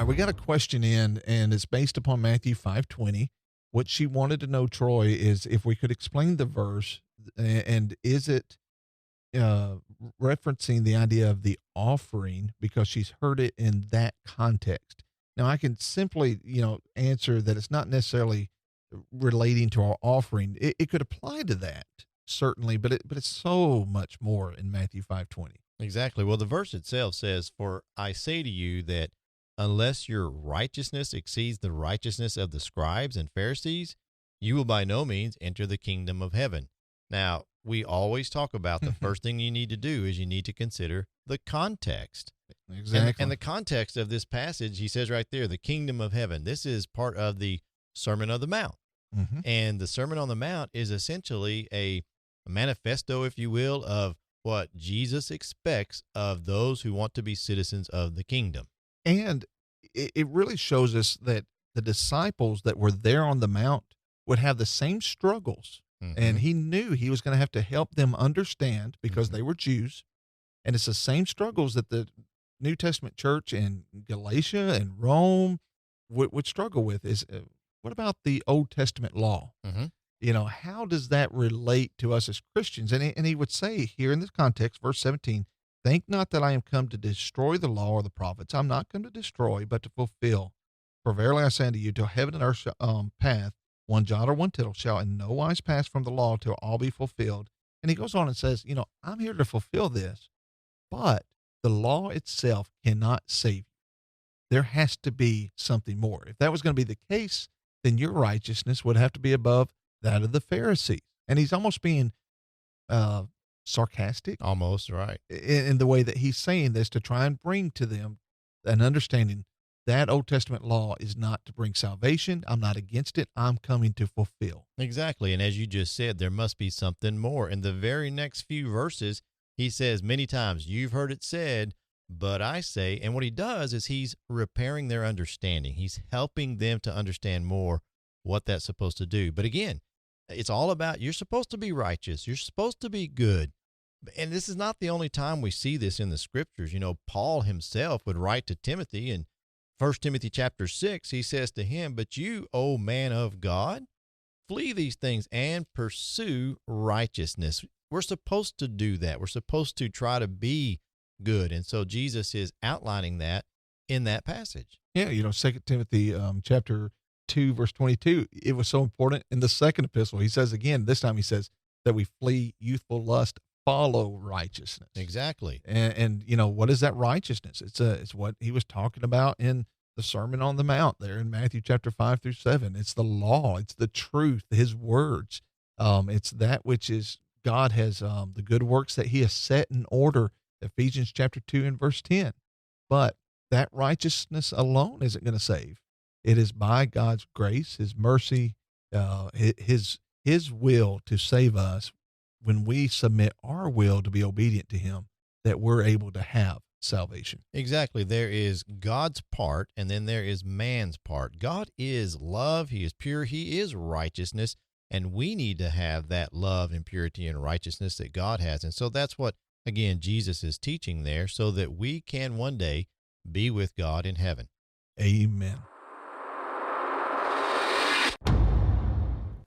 right, we got a question in, and it's based upon Matthew 5:20. What she wanted to know, Troy, is if we could explain the verse, and is it uh, referencing the idea of the offering because she's heard it in that context. Now, I can simply, answer that it's not necessarily relating to our offering. It could apply to that certainly, but it's so much more in Matthew 5:20. Exactly. Well, the verse itself says, "For I say to you that unless your righteousness exceeds the righteousness of the scribes and Pharisees, you will by no means enter the kingdom of heaven." Now, we always talk about the first thing you need to do is you need to consider the context. Exactly. And the context of this passage, he says right there, the kingdom of heaven. This is part of the Sermon on the Mount. Hmm. And the Sermon on the Mount is essentially a manifesto, if you will, of what Jesus expects of those who want to be citizens of the kingdom. And it really shows us that the disciples that were there on the Mount would have the same struggles. And he knew he was going to have to help them understand because they were Jews. And it's the same struggles that the New Testament church in Galatia and Rome would struggle with. Is what about the Old Testament law? Mm-hmm. How does that relate to us as Christians? And he would say here in this context, verse 17, "Think not that I am come to destroy the law or the prophets. I'm not come to destroy, but to fulfill. For verily I say unto you, till heaven and earth shall pass, one jot or one tittle shall in no wise pass from the law till all be fulfilled." And he goes on and says, I'm here to fulfill this, but the law itself cannot save you. There has to be something more. If that was going to be the case, then your righteousness would have to be above that of the Pharisees. And he's almost being sarcastic Almost right. in the way that he's saying this to try and bring to them an understanding that Old Testament law is not to bring salvation. I'm not against it. I'm coming to fulfill. Exactly. And as you just said, there must be something more. In the very next few verses, he says many times, "You've heard it said, but I say." And what he does is he's repairing their understanding. He's helping them to understand more what that's supposed to do. But again, it's all about you're supposed to be righteous. You're supposed to be good. And this is not the only time we see this in the scriptures. Paul himself would write to Timothy in 1 Timothy chapter 6. He says to him, "But you, O man of God, flee these things and pursue righteousness." We're supposed to do that. We're supposed to try to be good. And so Jesus is outlining that in that passage. Yeah, 2 Timothy chapter 2, verse 22, it was so important in the second epistle. He says again, this time he says that we flee youthful lust, follow righteousness. Exactly. And what is that righteousness? It's what he was talking about in the Sermon on the Mount there in Matthew chapter 5-7. It's the law. It's the truth, his words. It's that which is God has the good works that he has set in order, Ephesians chapter 2 and verse 10. But that righteousness alone isn't going to save. It is by God's grace, his mercy, his will to save us when we submit our will to be obedient to him, that we're able to have salvation. Exactly. There is God's part, and then there is man's part. God is love. He is pure. He is righteousness. And we need to have that love and purity and righteousness that God has. And so that's what, again, Jesus is teaching there so that we can one day be with God in heaven. Amen.